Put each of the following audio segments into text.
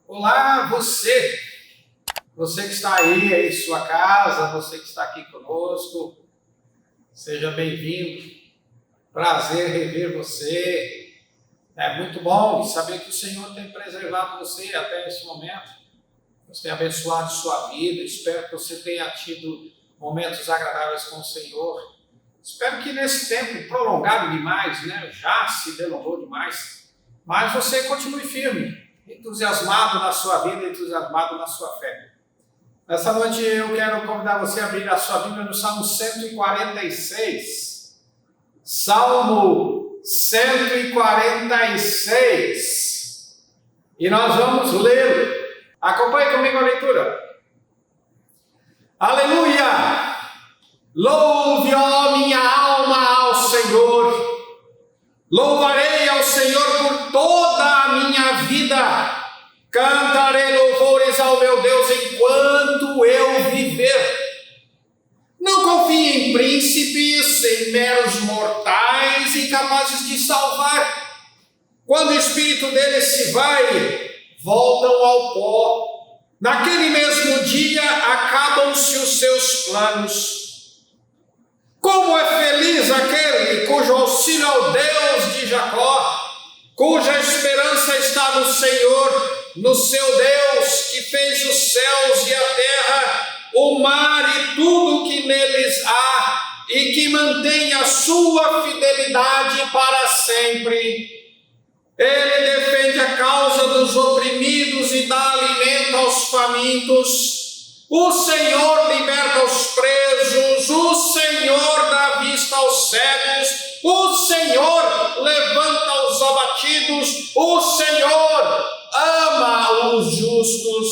Olá, você que está aí em sua casa, você que está aqui conosco, seja bem-vindo. Prazer rever você. É muito bom saber que o Senhor tem preservado você até esse momento. Deus tem abençoado sua vida. Espero que você tenha tido momentos agradáveis com o Senhor. Espero que nesse tempo prolongado demais, já se delongou demais, mas você continue firme, entusiasmado na sua vida, entusiasmado na sua fé. Nessa noite eu quero convidar você a abrir a sua Bíblia no Salmo 146. Salmo 146. E nós vamos ler. Acompanhe comigo a leitura. Aleluia! Louve, ó minha alma, ao Senhor. Louvarei ao Senhor por toda a minha vida. Cantarei louvores ao meu Deus enquanto eu viver. Não confie em príncipes, em meros mortais incapazes de salvar. Quando o espírito deles se vai, voltam ao pó. Naquele mesmo dia acabam-se os seus planos. Como é feliz aquele cujo auxílio é o Deus de Jacó, cuja esperança está no Senhor, no seu Deus, que fez os céus e a terra, o mar e tudo que neles há, e que mantém a sua fidelidade para sempre. Ele defende a causa dos oprimidos e dá alimento aos famintos. O Senhor liberta os presos, o Senhor dá vista aos cegos, o Senhor levanta os abatidos, o Senhor ama os justos.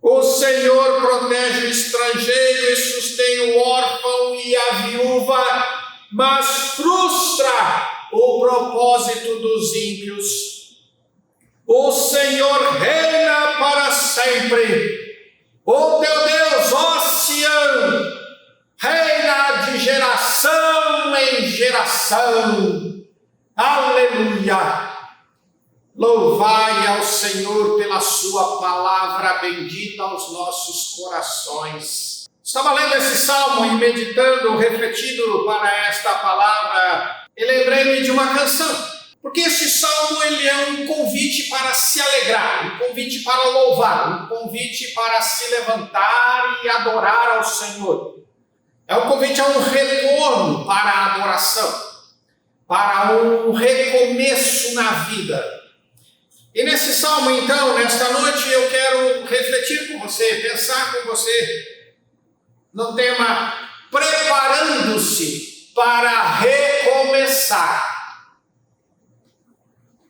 O Senhor protege o estrangeiro e sustém o órfão e a viúva, mas frustra o propósito dos ímpios. O Senhor reina para sempre. O teu Deus, ó Sião, reina de geração em geração. Aleluia! Louvai ao Senhor pela sua palavra bendita aos nossos corações. Estava lendo esse salmo e meditando, refletindo para esta palavra, e lembrei-me de uma canção. Porque esse salmo ele é um convite para se alegrar, um convite para louvar, um convite para se levantar e adorar ao Senhor. É um convite a um retorno para a adoração, para um recomeço na vida. E nesse salmo, então, nesta noite, eu quero refletir com você, pensar com você no tema preparando-se para recomeçar.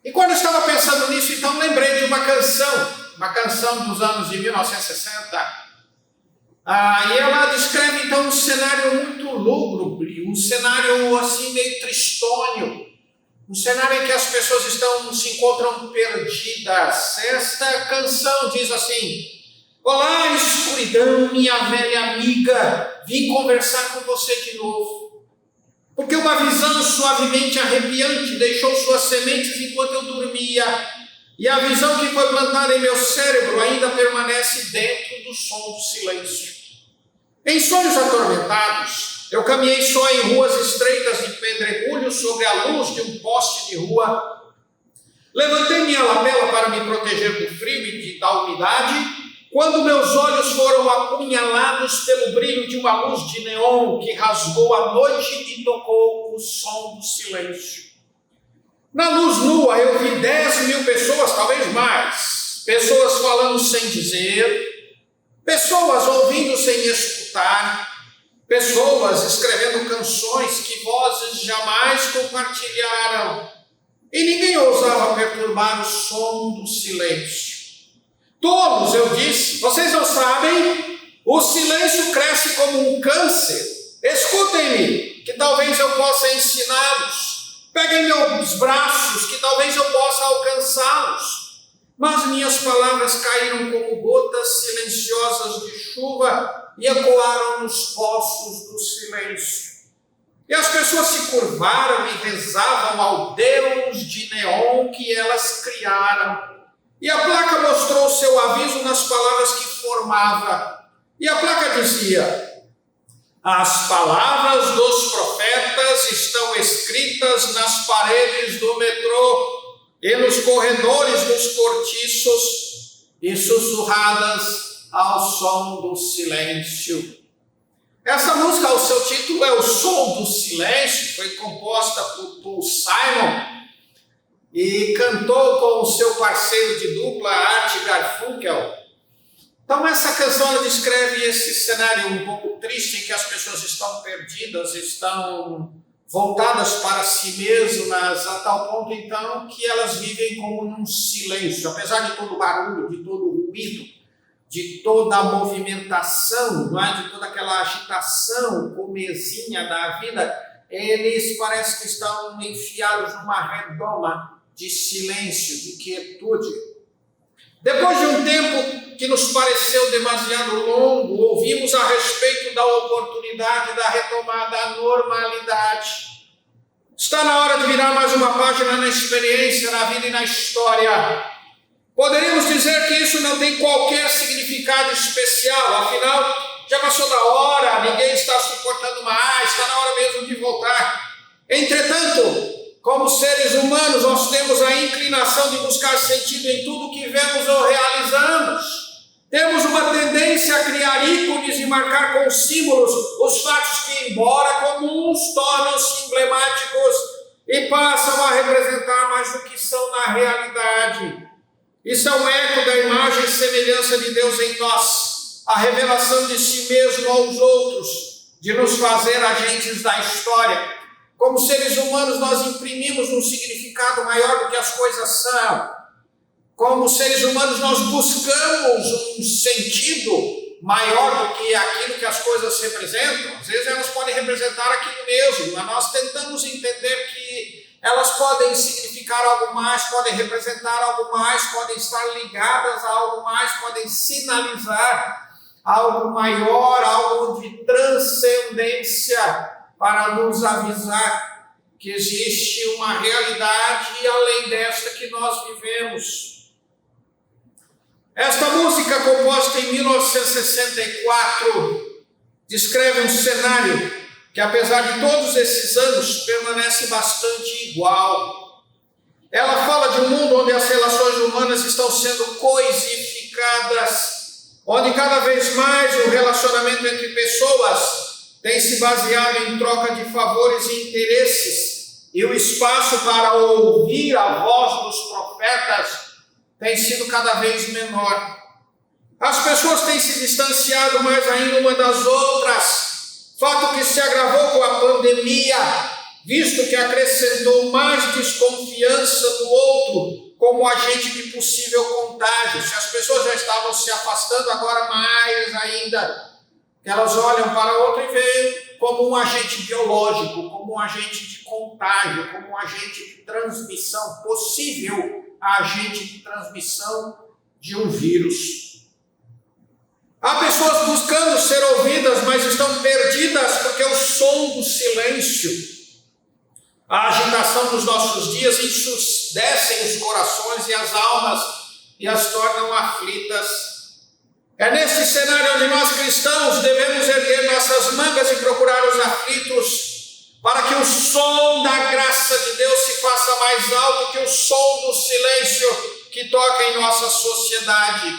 E quando eu estava pensando nisso, então lembrei de uma canção dos anos de 1960. E ela descreve então um cenário muito lúgubre, um cenário assim meio tristonho, um cenário em que as pessoas se encontram perdidas. Esta canção diz assim: olá, escuridão, minha velha amiga, vim conversar com você de novo. Porque uma visão suavemente arrepiante deixou suas sementes enquanto eu dormia, e a visão que foi plantada em meu cérebro ainda permanece dentro do som do silêncio. Em sonhos atormentados, eu caminhei só em ruas estreitas de pedregulho sobre a luz de um poste de rua. Levantei minha lapela para me proteger do frio e da umidade, quando meus olhos foram apunhalados pelo brilho de uma luz de neon que rasgou a noite e tocou o som do silêncio. Na luz nua eu vi 10.000 pessoas, talvez mais. Pessoas falando sem dizer, pessoas ouvindo sem escutar, pessoas escrevendo canções que vozes jamais compartilharam. E ninguém ousava perturbar o som do silêncio. Tolos, eu disse, vocês não sabem? O silêncio cresce como um câncer. Escutem-me, que talvez eu possa ensiná-los. Peguem meus braços, que talvez eu possa alcançá-los. Mas minhas palavras caíram como gotas silenciosas de chuva e ecoaram nos poços do silêncio. E as pessoas se curvaram e rezavam ao Deus de neon que elas criaram. E a placa mostrou seu aviso nas palavras que formava. E a placa dizia: as palavras dos profetas estão escritas nas paredes do metrô e nos corredores dos cortiços e sussurradas ao som do silêncio. Essa música, o seu título é O Som do Silêncio, foi composta por Paul Simon e cantou com o seu parceiro de dupla, Art Garfunkel. Então essa canção ela descreve esse cenário um pouco triste em que as pessoas estão perdidas, estão voltadas para si mesmas, a tal ponto então que elas vivem como num silêncio, apesar de todo o barulho, de todo o ruído, de toda a movimentação, não é? De toda aquela agitação comezinha da vida, eles parecem que estão enfiados numa redoma de silêncio, de quietude. Depois de um tempo que nos pareceu demasiado longo, ouvimos a respeito da oportunidade da retomada à normalidade. Está na hora de virar mais uma página na experiência, na vida e na história. Poderíamos dizer que isso não tem qualquer significado especial, afinal, já passou da hora, ninguém está suportando mais, está na hora mesmo de voltar. Entretanto, como seres humanos, nós temos a inclinação de buscar sentido em tudo que vemos ou realizamos. Temos uma tendência a criar ícones e marcar com símbolos os fatos que, embora comuns, tornam-se emblemáticos e passam a representar mais do que são na realidade. Isso é um eco da imagem e semelhança de Deus em nós, a revelação de si mesmo aos outros, de nos fazer agentes da história. Como seres humanos, nós imprimimos um significado maior do que as coisas são. Como seres humanos, nós buscamos um sentido maior do que aquilo que as coisas representam. Às vezes elas podem representar aquilo mesmo, mas nós tentamos entender que elas podem significar algo mais, podem representar algo mais, podem estar ligadas a algo mais, podem sinalizar algo maior, algo de transcendência, para nos avisar que existe uma realidade além desta que nós vivemos. Esta música, composta em 1964, descreve um cenário que, apesar de todos esses anos, permanece bastante igual. Ela fala de um mundo onde as relações humanas estão sendo coisificadas, onde cada vez mais o relacionamento entre pessoas tem se baseado em troca de favores e interesses, e o espaço para ouvir a voz dos profetas tem sido cada vez menor. As pessoas têm se distanciado mais ainda uma das outras, fato que se agravou com a pandemia, visto que acrescentou mais desconfiança no outro como agente de possível contágio. Se as pessoas já estavam se afastando, agora mais ainda, elas olham para o outro e veem como um agente biológico, como um agente de contágio, como um agente de transmissão, possível agente de transmissão de um vírus. Há pessoas buscando ser ouvidas, mas estão perdidas porque o som do silêncio, a agitação dos nossos dias ensurdecem os corações e as almas e as tornam aflitas. É nesse cenário onde nós cristãos devemos erguer nossas mangas e procurar os aflitos, para que o som da graça de Deus se faça mais alto que o som do silêncio que toca em nossa sociedade.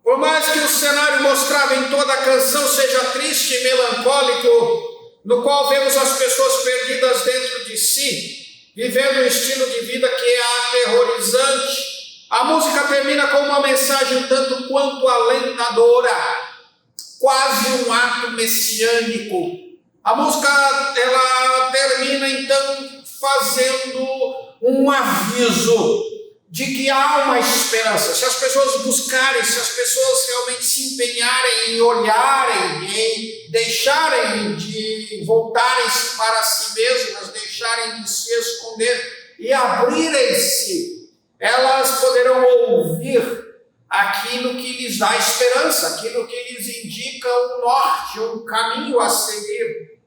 Por mais que o cenário mostrado em toda a canção seja triste e melancólico, no qual vemos as pessoas perdidas dentro de si, vivendo um estilo de vida que é aterrorizante, a música termina com uma mensagem tanto quanto alentadora, quase um ato messiânico. A música ela termina então fazendo um aviso de que há uma esperança. Se as pessoas buscarem, se as pessoas realmente se empenharem em olharem, em deixarem de voltarem para si mesmas, deixarem de se esconder e abrirem-se, elas poderão ouvir aquilo que lhes dá esperança, aquilo que lhes indica um norte, um caminho a seguir.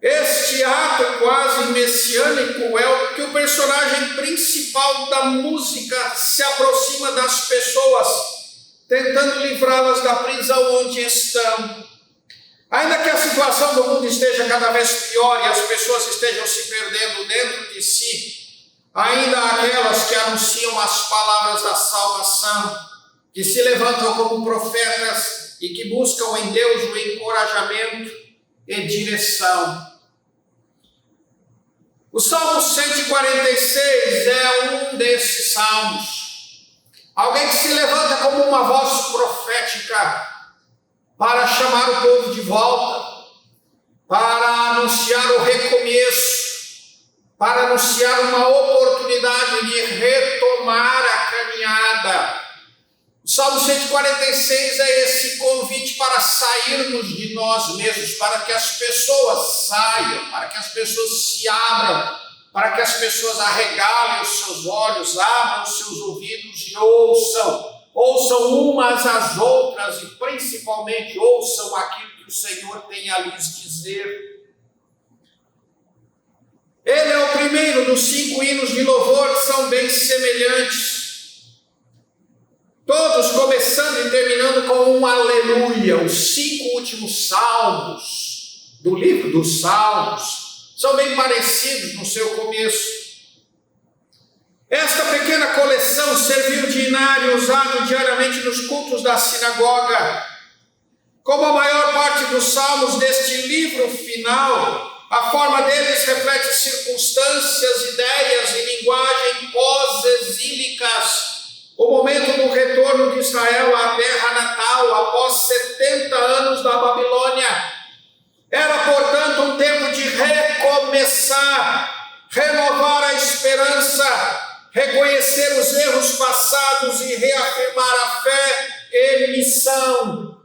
Este ato quase messiânico é o que o personagem principal da música se aproxima das pessoas, tentando livrá-las da prisão onde estão. Ainda que a situação do mundo esteja cada vez pior e as pessoas estejam se perdendo dentro de si, ainda há aquelas que anunciam as palavras da salvação, que se levantam como profetas e que buscam em Deus o encorajamento e direção. O Salmo 146 é um desses salmos. Alguém que se levanta como uma voz profética para chamar o povo de volta, para anunciar o recomeço, para anunciar uma oportunidade de retomar a caminhada. O Salmo 146 é esse convite para sairmos de nós mesmos, para que as pessoas saiam, para que as pessoas se abram, para que as pessoas arregalem os seus olhos, abram os seus ouvidos e ouçam umas às outras e principalmente ouçam aquilo que o Senhor tem a lhes dizer. Ele é o primeiro dos 5 hinos de louvor que são bem semelhantes. Todos começando e terminando com um aleluia. Os 5 últimos salmos do livro dos Salmos são bem parecidos no seu começo. Esta pequena coleção serviu de inário usado diariamente nos cultos da sinagoga. Como a maior parte dos salmos deste livro final, a forma deles reflete circunstâncias, ideias e linguagem pós-exílicas. O momento do retorno de Israel à terra natal, após 70 anos da Babilônia. Era, portanto, um tempo de recomeçar, renovar a esperança, reconhecer os erros passados e reafirmar a fé e missão.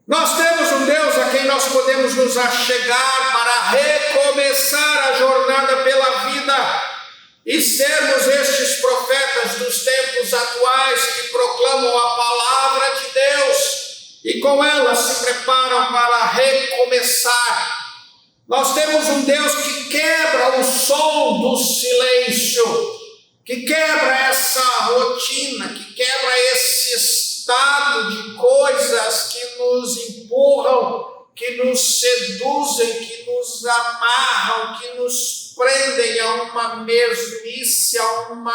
Nós temos um Deus a quem nós podemos nos achegar para recomeçar a jornada pela vida e sermos estes profetas dos tempos atuais que proclamam a palavra de Deus e com ela se preparam para recomeçar. Nós temos um Deus que quebra o som do silêncio, que quebra essa rotina, que quebra esse estado de coisas que nos empurram, que nos seduzem, que nos amarram, que nos prendem a uma mesmice, a uma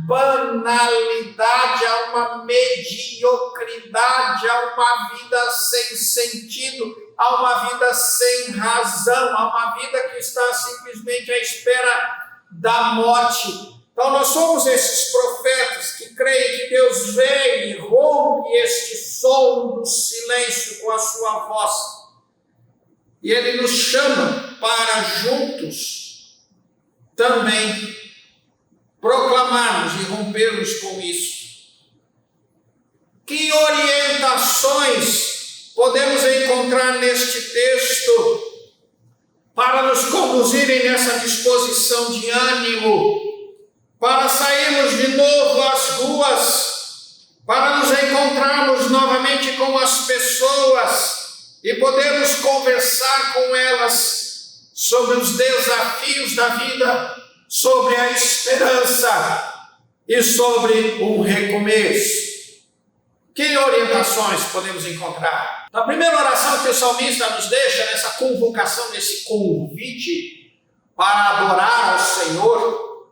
banalidade, a uma mediocridade, a uma vida sem sentido, a uma vida sem razão, a uma vida que está simplesmente à espera da morte. Então nós somos esses profetas que creem que Deus vem e rompe este som do silêncio com a sua voz. E Ele nos chama para juntos também proclamarmos e rompermos com isso. Que orientações podemos encontrar neste texto para nos conduzirem nessa disposição de ânimo, para sairmos de novo às ruas, para nos encontrarmos novamente com as pessoas e podermos conversar com elas sobre os desafios da vida, sobre a esperança e sobre um recomeço. Que orientações podemos encontrar? A primeira oração que o salmista nos deixa nessa convocação, nesse convite para adorar ao Senhor,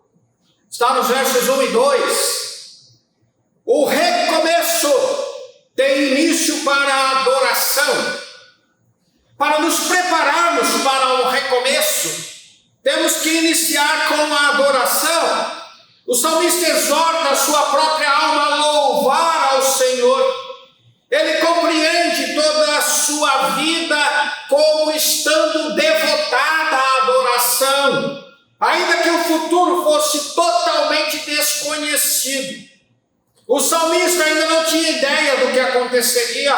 está nos versos 1 e 2. O recomeço tem início para a adoração. Para nos prepararmos para um recomeço, temos que iniciar com a adoração. O salmista exorta a sua própria alma a louvar ao Senhor. Ele compreende toda a sua vida como estando devotada à adoração, ainda que o futuro fosse totalmente desconhecido. O salmista ainda não tinha ideia do que aconteceria,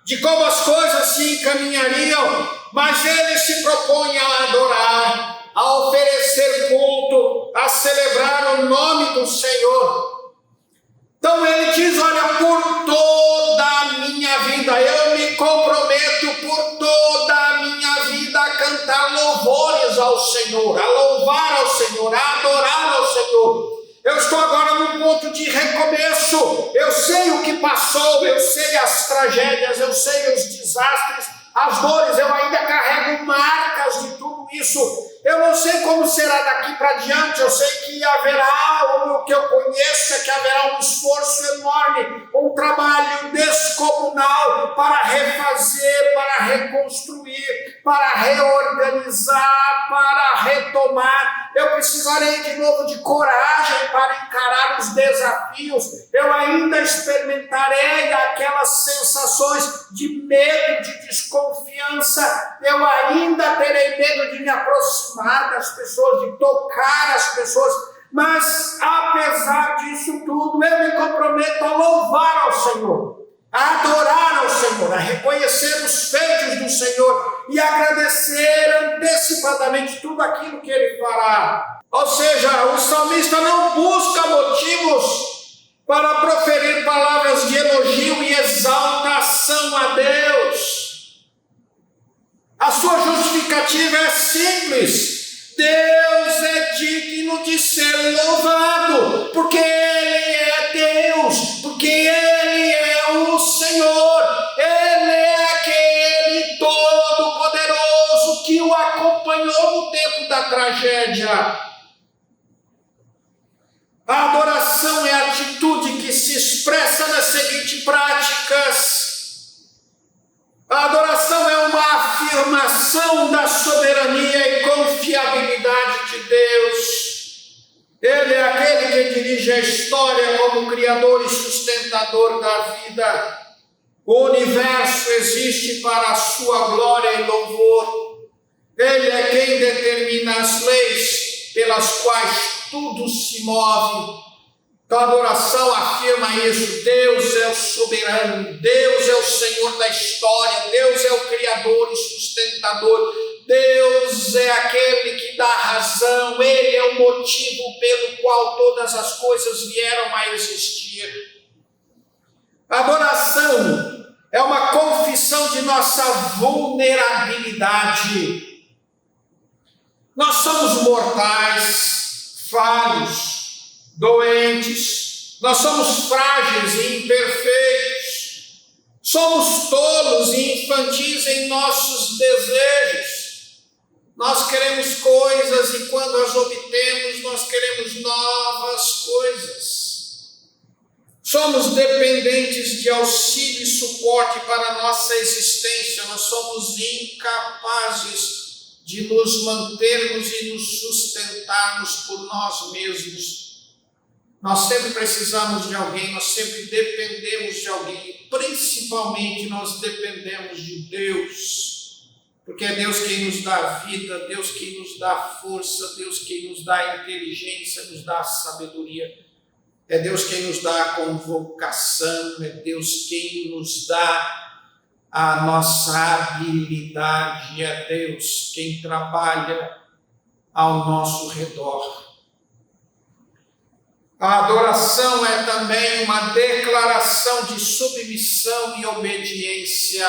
de como as coisas se encaminhariam, mas ele se propõe a adorar, a oferecer culto, a celebrar o nome do Senhor. Então ele diz, olha, por toda a minha vida, eu me comprometo por toda a minha vida a cantar cantar louvores ao Senhor, a louvar ao Senhor, a adorar ao Senhor. Eu estou agora num ponto de recomeço. Eu sei o que passou, eu sei as tragédias, eu sei os desastres, as dores, eu ainda carrego marcas de tudo isso. Eu não sei como será daqui para diante, eu sei que haverá, o que eu conheço é que haverá um esforço enorme, um trabalho descomunal para refazer, para reconstruir, para reorganizar, para retomar. Eu precisarei de novo de coragem para encarar os desafios. Eu ainda experimentarei aquelas sensações de medo, de desconfiança. Eu ainda terei medo de me aproximar das pessoas, de tocar as pessoas. Mas, apesar disso tudo, eu me comprometo a louvar ao Senhor, a adorar ao Senhor, a reconhecer os feitos do Senhor e agradecer antecipadamente tudo aquilo que Ele fará. Ou seja, o salmista não busca motivos para proferir palavras de elogio e exaltação a Deus. A sua justificativa é simples: Deus é digno de ser louvado, porque Ele é Deus, porque Ele é o Senhor, Ele é aquele todo-poderoso que o acompanhou no tempo da tragédia. A adoração é a atitude que se expressa nas seguintes práticas. A adoração é uma afirmação da soberania e confiabilidade de Deus. Ele é aquele que dirige a história como Criador e sustentador da vida. O universo existe para a sua glória e louvor. Ele é quem determina as leis pelas quais tudo se move. Então a adoração afirma isso: Deus é o soberano, Deus é o Senhor da história, Deus é o Criador e sustentador, Deus é aquele que dá razão, Ele é o motivo pelo qual todas as coisas vieram a existir. A adoração é uma confissão de nossa vulnerabilidade. Nós somos mortais, falhos, doentes, nós somos frágeis e imperfeitos, somos tolos e infantis em nossos desejos. Nós queremos coisas e quando as obtemos, nós queremos novas coisas. Somos dependentes de auxílio e suporte para a nossa existência, nós somos incapazes de nos mantermos e nos sustentarmos por nós mesmos. Nós sempre precisamos de alguém, nós sempre dependemos de alguém, principalmente nós dependemos de Deus, porque é Deus quem nos dá vida, Deus quem nos dá força, Deus quem nos dá inteligência, nos dá sabedoria, é Deus quem nos dá a convocação, é Deus quem nos dá a nossa habilidade, é Deus quem trabalha ao nosso redor. A adoração é também uma declaração de submissão e obediência.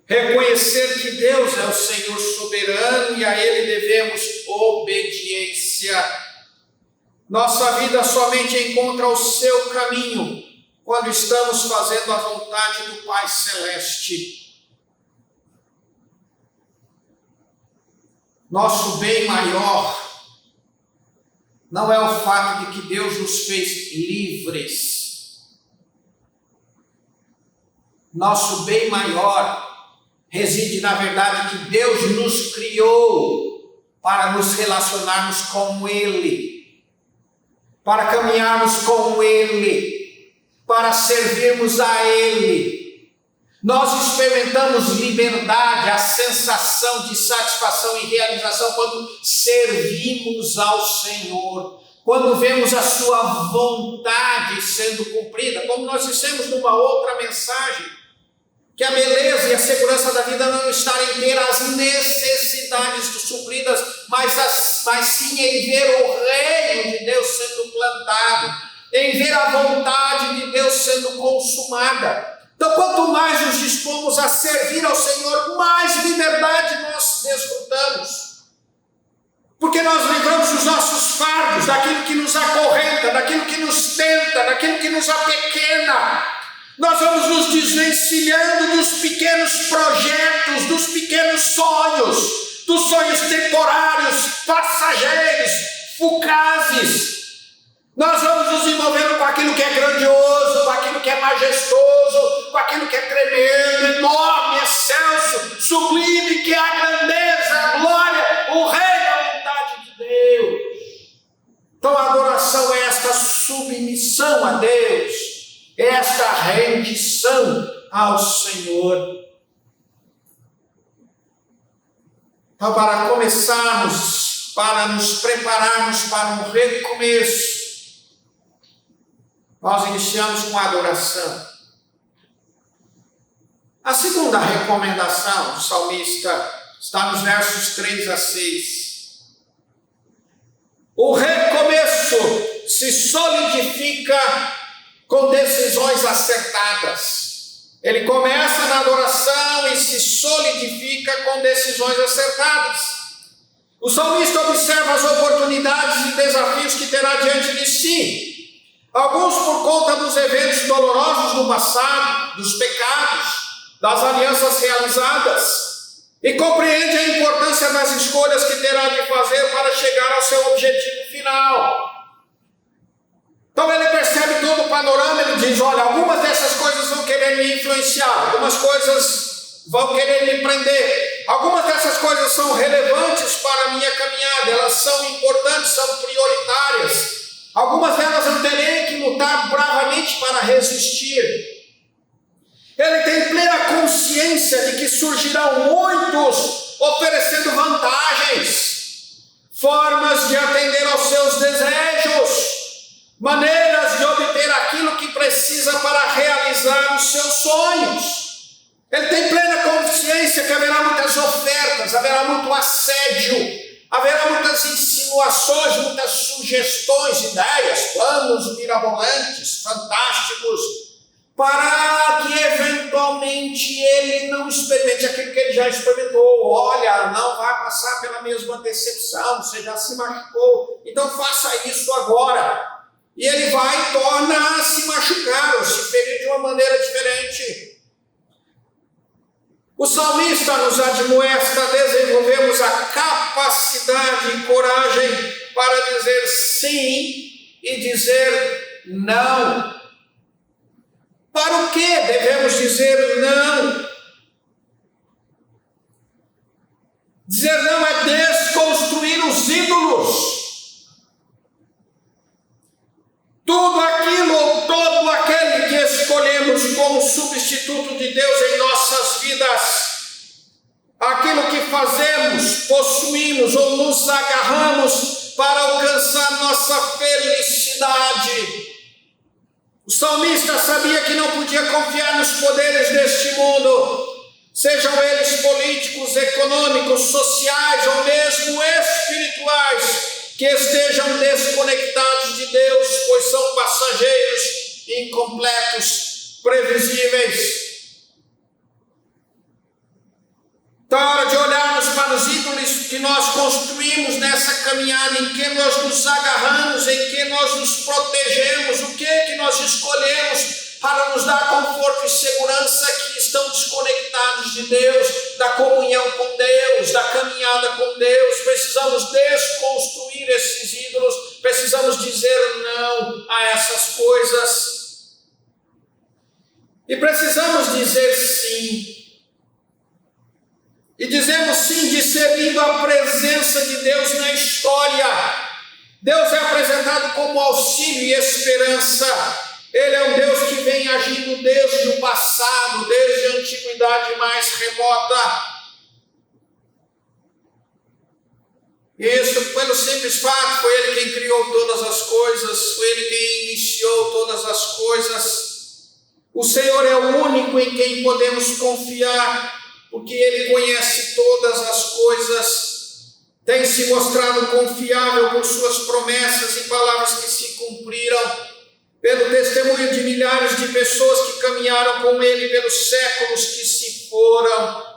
Reconhecer que Deus é o Senhor soberano e a Ele devemos obediência. Nossa vida somente encontra o seu caminho quando estamos fazendo a vontade do Pai Celeste. Nosso bem maior não é o fato de que Deus nos fez livres. Nosso bem maior reside na verdade que Deus nos criou para nos relacionarmos com Ele, para caminharmos com Ele, para servirmos a Ele. Nós experimentamos liberdade, a sensação de satisfação e realização quando servimos ao Senhor, quando vemos a sua vontade sendo cumprida, como nós dissemos numa outra mensagem, que a beleza e a segurança da vida não está em ter as necessidades supridas, mas sim em ver o reino de Deus sendo plantado, em ver a vontade de Deus sendo consumada. Então, quanto mais nos dispomos a servir ao Senhor, mais liberdade nós desfrutamos. Porque nós livramos os nossos fardos, daquilo que nos acorrenta, daquilo que nos tenta, daquilo que nos apequena. Nós vamos nos desvencilhando dos pequenos projetos, dos pequenos sonhos, dos sonhos temporários, passageiros, fugazes. Nós vamos nos envolvendo com aquilo que é grandioso, com aquilo que é majestoso, com aquilo que é tremendo, enorme, excelso, sublime, que é a grandeza, a glória, o reino, a vontade de Deus. Então a adoração é esta submissão a Deus, é esta rendição ao Senhor. Então, para começarmos, para nos prepararmos para um recomeço, nós iniciamos com a adoração. A segunda recomendação do salmista está nos versos 3 a 6. O recomeço se solidifica com decisões acertadas. Ele começa na adoração e se solidifica com decisões acertadas. O salmista observa as oportunidades e desafios que terá diante de si. Alguns por conta dos eventos dolorosos do passado, dos pecados, das alianças realizadas, e compreende a importância das escolhas que terá de fazer para chegar ao seu objetivo final. Então ele percebe todo o panorama, ele diz, olha, algumas dessas coisas vão querer me influenciar, algumas coisas vão querer me prender, algumas dessas coisas são relevantes para a minha caminhada, elas são importantes, são prioritárias. Algumas delas eu terei que lutar bravamente para resistir. Ele tem plena consciência de que surgirão muitos oferecendo vantagens, formas de atender aos seus desejos, maneiras de obter aquilo que precisa para realizar os seus sonhos. Ele tem plena consciência que haverá muitas ofertas, haverá muito assédio, haverá muitas insinuações, muitas sugestões, ideias, planos mirabolantes, fantásticos, para que eventualmente ele não experimente aquilo que ele já experimentou. Olha, não vai passar pela mesma decepção, você já se machucou, então faça isso agora. E ele vai e torna a se machucar ou se ferir de uma maneira diferente. O salmista nos admoesta a desenvolvermos a capacidade e coragem para dizer sim e dizer não. Para o que devemos dizer não? Dizer não é desconstruir os ídolos. Tudo aquilo ou todo aquele que escolhemos como substituto de Deus em nossas vidas, aquilo que fazemos, possuímos ou nos agarramos para alcançar nossa felicidade. O salmista sabia que não podia confiar nos poderes deste mundo, sejam eles políticos, econômicos, sociais ou mesmo espirituais, que estejam desconectados de Deus, pois são passageiros, incompletos, previsíveis. Então é hora de olharmos para os ídolos que nós construímos nessa caminhada, em que nós nos agarramos, em que nós nos protegemos, o que nós escolhemos para nos dar conforto e segurança, que estão desconectados de Deus, da comunhão com Deus, da caminhada com Deus. Precisamos desconstruir esses ídolos, precisamos dizer não a essas coisas. E precisamos dizer sim. E dizemos sim discernindo a presença de Deus na história. Deus é apresentado como auxílio e esperança. Ele é um Deus que vem agindo desde o passado, desde a antiguidade mais remota. E isso pelo simples fato, foi Ele quem criou todas as coisas, foi Ele quem iniciou todas as coisas. O Senhor é o único em quem podemos confiar, porque Ele conhece todas as coisas, tem se mostrado confiável por suas promessas e palavras que se cumpriram. pelo testemunho de milhares de pessoas que caminharam com ele pelos séculos que se foram.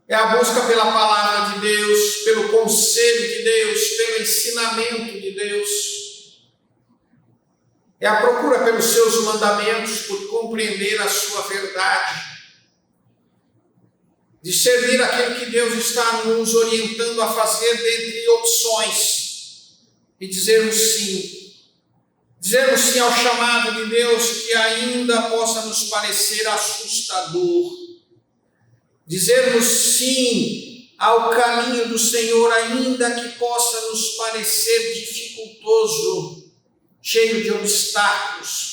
É a busca pela palavra de Deus, pelo conselho de Deus, pelo ensinamento de Deus. É a procura pelos seus mandamentos, por compreender a sua verdade. De servir aquilo que Deus está nos orientando a fazer dentre opções. E dizermos sim. Dizermos sim ao chamado de Deus que ainda possa nos parecer assustador. Dizermos sim ao caminho do Senhor, ainda que possa nos parecer dificultoso, cheio de obstáculos.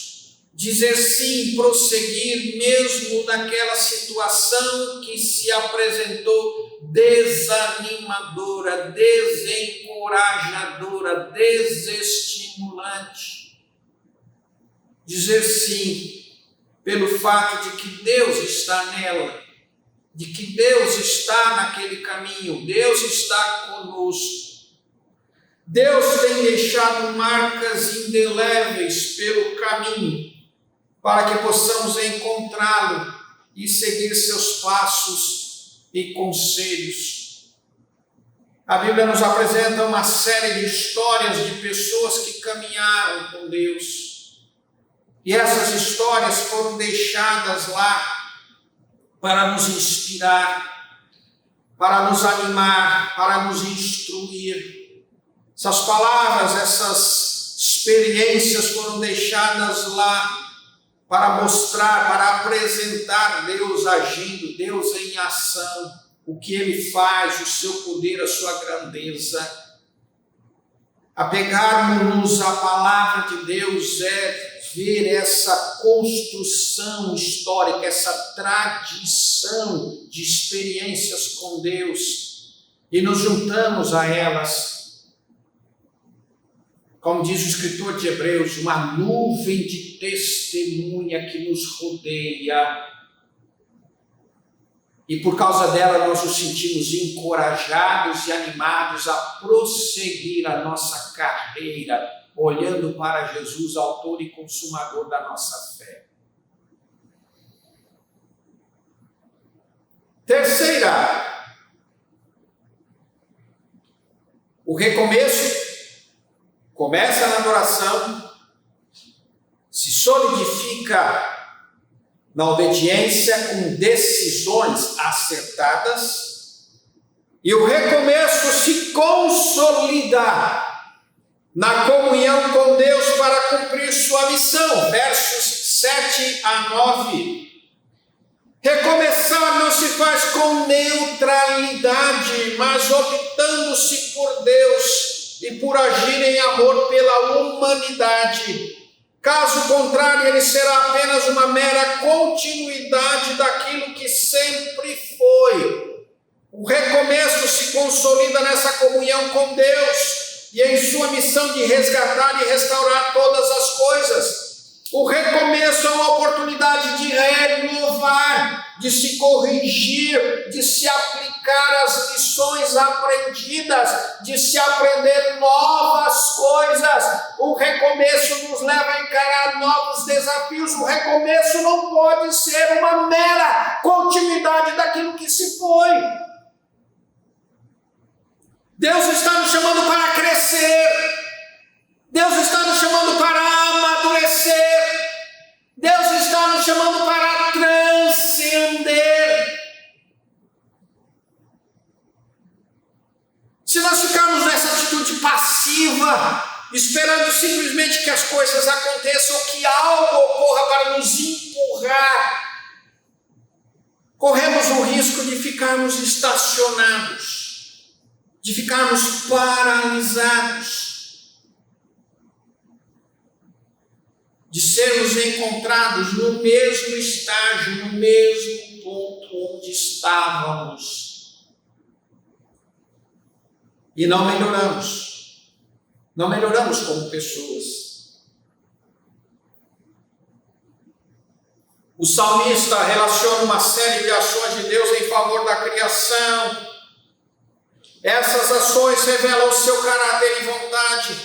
Dizer sim, prosseguir mesmo naquela situação que se apresentou desanimadora, desencorajadora, desestimulante. Dizer sim pelo fato de que Deus está nela, de que Deus está naquele caminho, Deus está conosco. Deus tem deixado marcas indeléveis pelo caminho, para que possamos encontrá-lo e seguir seus passos e conselhos. A Bíblia nos apresenta uma série de histórias de pessoas que caminharam com Deus. E essas histórias foram deixadas lá para nos inspirar, para nos animar, para nos instruir. Essas palavras, essas experiências foram deixadas lá para mostrar, para apresentar Deus agindo, Deus em ação, o que Ele faz, o seu poder, a sua grandeza. Apegarmos-nos à palavra de Deus é ver essa construção histórica, essa tradição de experiências com Deus e nos juntamos a elas. Como diz o escritor de Hebreus, uma nuvem de testemunha que nos rodeia. E por causa dela nós nos sentimos encorajados e animados a prosseguir a nossa carreira, olhando para Jesus, autor e consumador da nossa fé. Terceira, o recomeço começa na adoração, se solidifica na obediência com decisões acertadas, e o recomeço se consolida na comunhão com Deus para cumprir sua missão. Versos 7 a 9. Recomeçar não se faz com neutralidade, mas optando-se por Deus e por agir em amor pela humanidade. Caso contrário, ele será apenas uma mera continuidade daquilo que sempre foi. O recomeço se consolida nessa comunhão com Deus e em sua missão de resgatar e restaurar todas as coisas. O recomeço é uma oportunidade de renovar, de se corrigir, de se aplicar as lições aprendidas, de se aprender novas coisas. O recomeço nos leva a encarar novos desafios. O recomeço não pode ser uma mera continuidade daquilo que se foi. Deus está nos chamando para crescer. Deus está nos chamando para amadurecer. Deus está nos chamando para transcender. Se nós ficarmos nessa atitude passiva, esperando simplesmente que as coisas aconteçam ou que algo ocorra para nos empurrar, corremos o risco de ficarmos estacionados, de ficarmos paralisados, de sermos encontrados no mesmo estágio, no mesmo ponto onde estávamos. E não melhoramos como pessoas. O salmista relaciona uma série de ações de Deus em favor da criação, Essas ações revelam o seu caráter e vontade.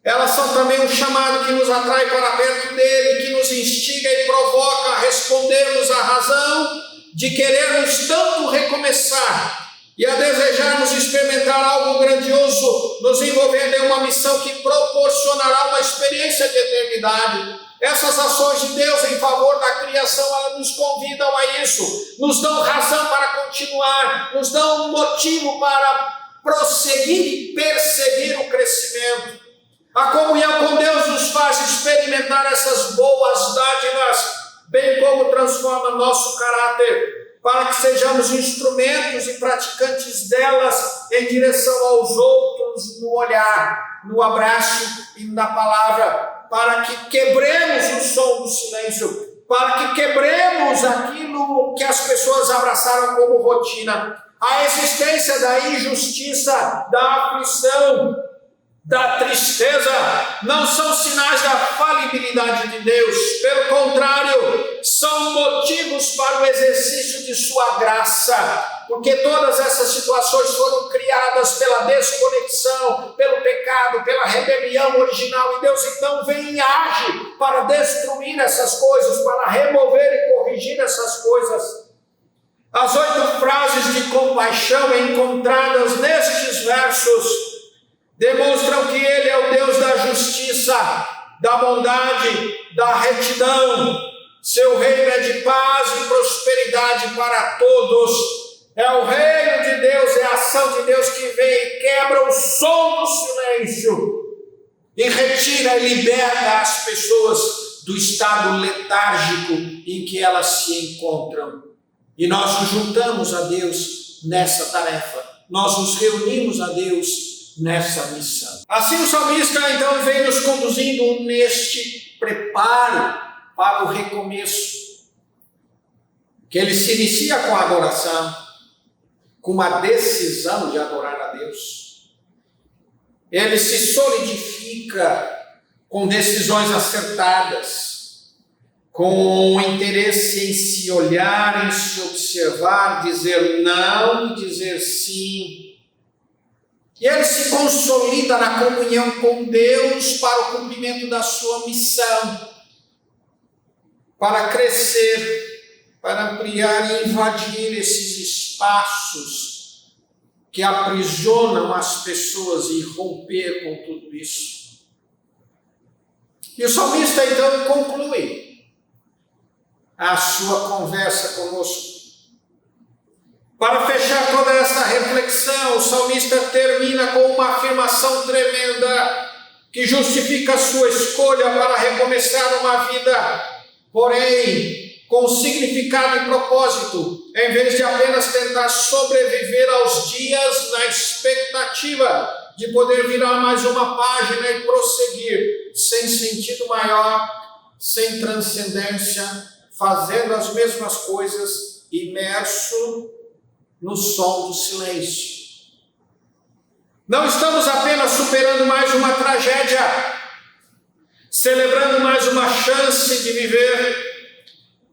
Elas são também um chamado que nos atrai para perto dele, que nos instiga e provoca a respondermos à razão de querermos tanto recomeçar e a desejarmos experimentar algo grandioso, nos envolvendo em uma missão que proporcionará uma experiência de eternidade. Essas ações de Deus em favor da criação, elas nos convidam a isso, nos dão razão para continuar, nos dão um motivo para prosseguir e perseguir o crescimento. A comunhão com Deus nos faz experimentar essas boas dádivas, bem como transforma nosso caráter, para que sejamos instrumentos e praticantes delas em direção aos outros, no olhar, no abraço e na palavra, para que quebremos o som do silêncio, para que quebremos aquilo que as pessoas abraçaram como rotina, a existência da injustiça, da aflição, da tristeza, não são sinais da falibilidade de Deus, pelo contrário, são motivos para o exercício de sua graça, porque todas essas situações foram criadas pela desconexão, pelo pecado, pela rebelião original, e Deus então vem e age para destruir essas coisas, para remover e corrigir essas coisas. As 8 frases de compaixão encontradas nestes versos demonstram que Ele é o Deus da justiça, da bondade, da retidão. Seu reino é de paz e prosperidade para todos. É o reino de Deus, é a ação de Deus que vem e quebra o som do silêncio e retira e liberta as pessoas do estado letárgico em que elas se encontram. E nós nos juntamos a Deus nessa tarefa. Nós nos reunimos a Deus nessa missão. Assim o salmista então vem nos conduzindo neste preparo para o recomeço, que ele se inicia com a adoração, com uma decisão de adorar a Deus. Ele se solidifica com decisões acertadas, com interesse em se olhar, em se observar, dizer não e dizer sim. E ele se consolida na comunhão com Deus para o cumprimento da sua missão, para crescer, para ampliar e invadir esses espaços que aprisionam as pessoas e romper com tudo isso. E o salmista então conclui a sua conversa conosco. Para fechar toda essa reflexão, o salmista termina com uma afirmação tremenda que justifica a sua escolha para recomeçar uma vida, porém, com significado e propósito, em vez de apenas tentar sobreviver aos dias na expectativa de poder virar mais uma página e prosseguir, sem sentido maior, sem transcendência, fazendo as mesmas coisas, imerso no som do silêncio. Não estamos apenas superando mais uma tragédia, celebrando mais uma chance de viver,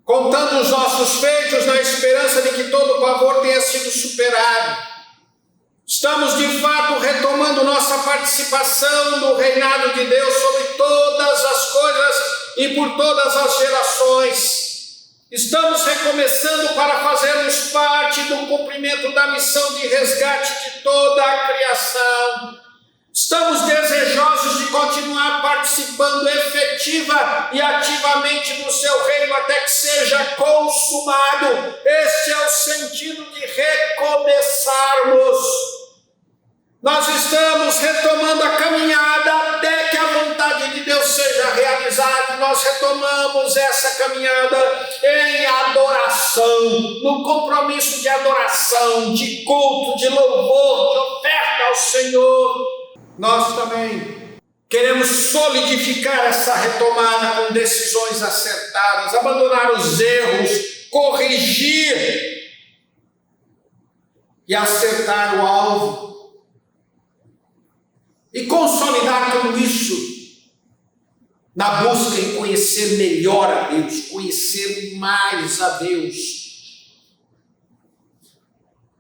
contando os nossos feitos na esperança de que todo o pavor tenha sido superado. Estamos de fato retomando nossa participação no reinado de Deus sobre todas as coisas e por todas as gerações. Estamos recomeçando para fazermos parte do cumprimento da missão de resgate de toda a criação. Estamos desejosos de continuar participando efetiva e ativamente do seu reino até que seja consumado. Este é o sentido de recomeçarmos. Nós estamos retomando a caminhada até que a vontade de Deus seja realizada. Nós retomamos essa caminhada em adoração, no compromisso de adoração, de culto, de louvor, de oferta ao Senhor. Nós também queremos solidificar essa retomada com decisões acertadas, abandonar os erros, corrigir e acertar o alvo. E consolidar tudo isso na busca em conhecer melhor a Deus, conhecer mais a Deus.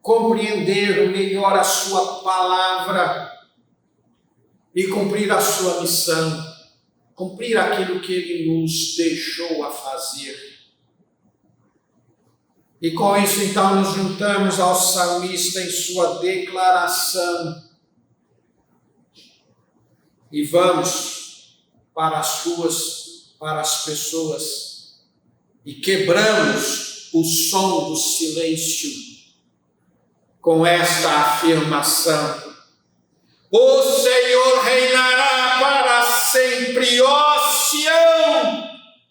compreender melhor a sua palavra e cumprir a sua missão, cumprir aquilo que Ele nos deixou a fazer. E com isso, então, nos juntamos ao salmista em sua declaração e vamos para as pessoas e quebramos o som do silêncio com esta afirmação: o Senhor reinará para sempre, ó Sião,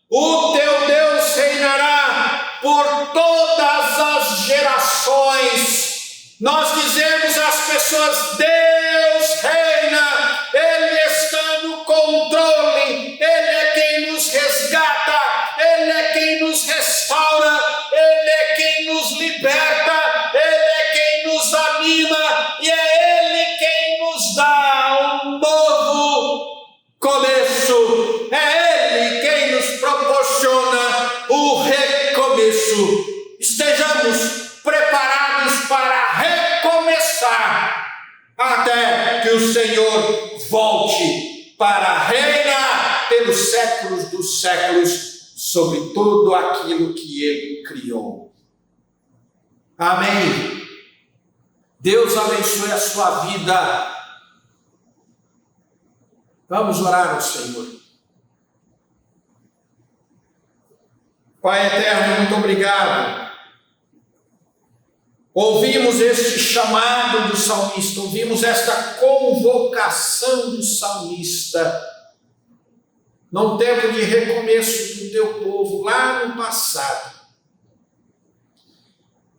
o teu Deus reinará por todas as gerações. Nós dizemos às pessoas: Deus reina, Ele está no controle, Ele é quem nos resgata, Ele é quem nos restaura, Ele é quem nos liberta, Ele é quem nos anima e é Ele quem nos dá um novo começo, é Ele quem nos proporciona o recomeço. Estejamos preparados para recomeçar até que o Senhor volte para reinar pelos séculos dos séculos sobre tudo aquilo que Ele criou. Amém. Deus abençoe a sua vida. Vamos orar ao Senhor. Pai eterno, muito obrigado. Ouvimos este chamado do salmista, ouvimos esta convocação do salmista, num tempo de recomeço do teu povo, lá no passado.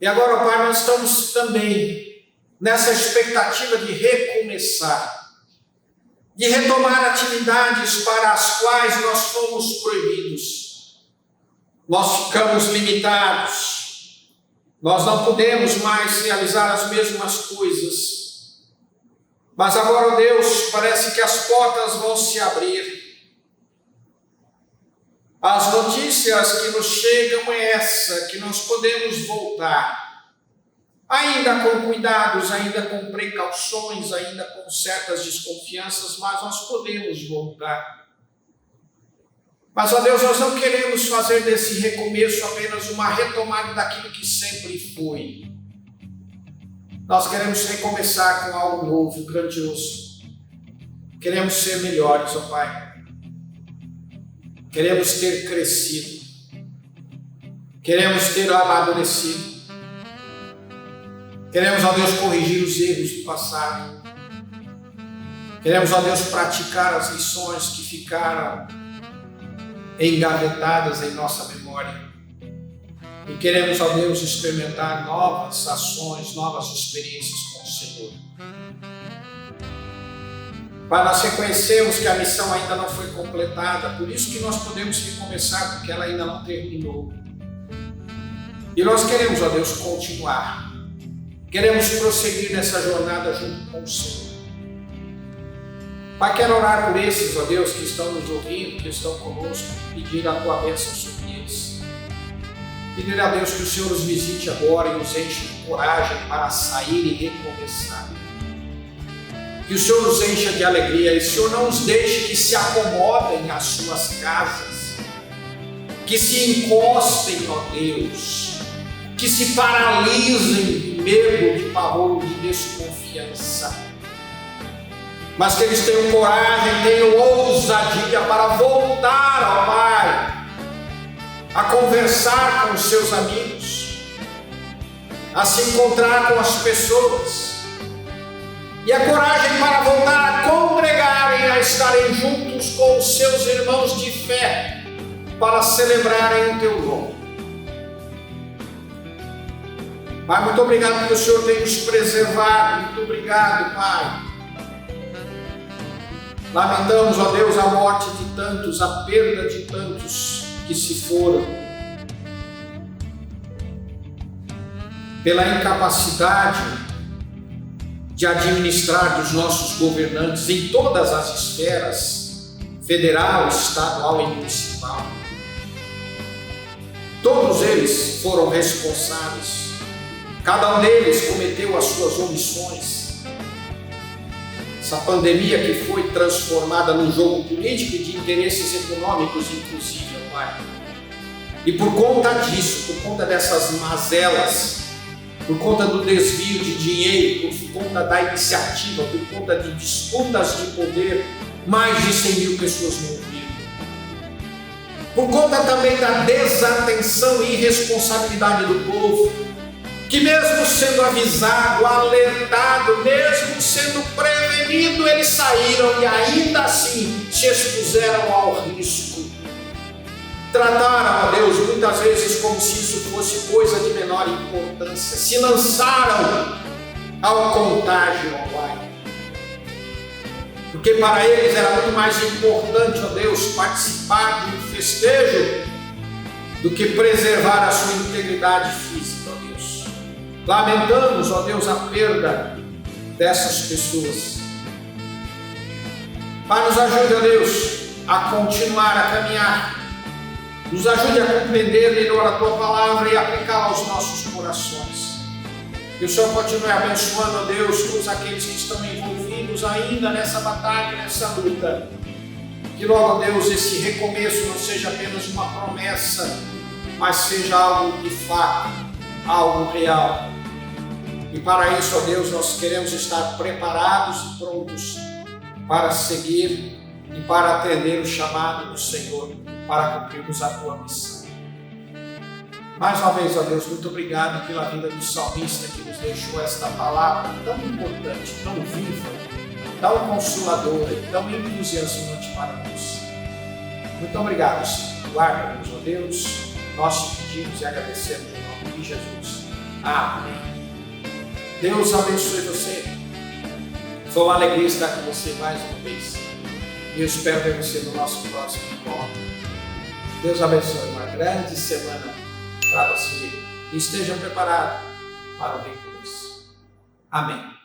E agora, Pai, nós estamos também nessa expectativa de recomeçar, de retomar atividades para as quais nós fomos proibidos. Nós ficamos limitados, nós não podemos mais realizar as mesmas coisas. Mas agora, Deus, parece que as portas vão se abrir. As notícias que nos chegam é essa, que nós podemos voltar, ainda com cuidados, ainda com precauções, ainda com certas desconfianças, mas nós podemos voltar. Mas, ó Deus, nós não queremos fazer desse recomeço apenas uma retomada daquilo que sempre foi. Nós queremos recomeçar com algo novo, grandioso. Queremos ser melhores, ó Pai. Queremos ter crescido. Queremos ter amadurecido. Queremos, ó Deus, corrigir os erros do passado. Queremos, ó Deus, praticar as lições que ficaram engavetadas em nossa memória. E queremos, ó Deus, experimentar novas ações, novas experiências com o Senhor. Pai, nós reconhecemos que a missão ainda não foi completada, por isso que nós podemos recomeçar, porque ela ainda não terminou. E nós queremos, ó Deus, continuar. Queremos prosseguir nessa jornada junto com o Senhor. Pai, quero orar por esses, ó Deus, que estão nos ouvindo, que estão conosco, pedir a Tua bênção sobre eles. Pedir a Deus que o Senhor os visite agora e os enche de coragem para sair e recomeçar. Que o Senhor nos encha de alegria e o Senhor não os deixe que se acomodem às suas casas, que se encostem, ó Deus, que se paralisem de medo, de pavor, de desconfiança. Mas que eles tenham coragem, tenham ousadia para voltar ao Pai, a conversar com os seus amigos, a se encontrar com as pessoas, e a coragem para voltar a congregarem, a estarem juntos com os seus irmãos de fé, para celebrarem o Teu nome. Pai, muito obrigado porque o Senhor tem nos preservado, muito obrigado, Pai. Lamentamos, ó Deus, a morte de tantos, a perda de tantos que se foram pela incapacidade de administrar dos nossos governantes em todas as esferas, federal, estadual e municipal. Todos eles foram responsáveis, Cada um deles cometeu as suas omissões. Essa pandemia que foi transformada num jogo político e de interesses econômicos, inclusive, Pai. E por conta disso, por conta dessas mazelas, por conta do desvio de dinheiro, por conta da iniciativa, por conta de disputas de poder, mais de 100 mil pessoas morreram. Por conta também da desatenção e irresponsabilidade do povo, que mesmo sendo avisado, alertado, mesmo sendo prevenido, eles saíram e ainda assim se expuseram ao risco. Trataram a Deus muitas vezes como se isso fosse coisa de menor importância. Se lançaram ao contágio, ó Pai. Porque para eles era muito mais importante, ó Deus, participar de um festejo do que preservar a sua integridade física, ó Deus. Lamentamos, ó Deus, a perda dessas pessoas. Pai, nos ajude, ó Deus, a continuar a caminhar. Nos ajude a compreender melhor a Tua Palavra e aplicá-la aos nossos corações. Que o Senhor continue abençoando, ó Deus, todos aqueles que estão envolvidos ainda nessa batalha, nessa luta. Que logo, ó Deus, esse recomeço não seja apenas uma promessa, mas seja algo de fato, algo real. E para isso, ó Deus, nós queremos estar preparados e prontos para seguir e para atender o chamado do Senhor, para cumprirmos a Tua missão. Mais uma vez, ó Deus, muito obrigado pela vida do salmista que nos deixou esta palavra tão importante, tão viva, tão consoladora e tão entusiasmante para nós. Muito obrigado, Senhor. Guarda-nos, ó Deus, nós te pedimos e agradecemos em nome de Jesus. Amém. Deus abençoe você. Foi uma alegria estar com você mais uma vez. E eu espero ver você no nosso próximo encontro. Deus abençoe, uma grande semana para você. E esteja preparado para o recomeço. Amém.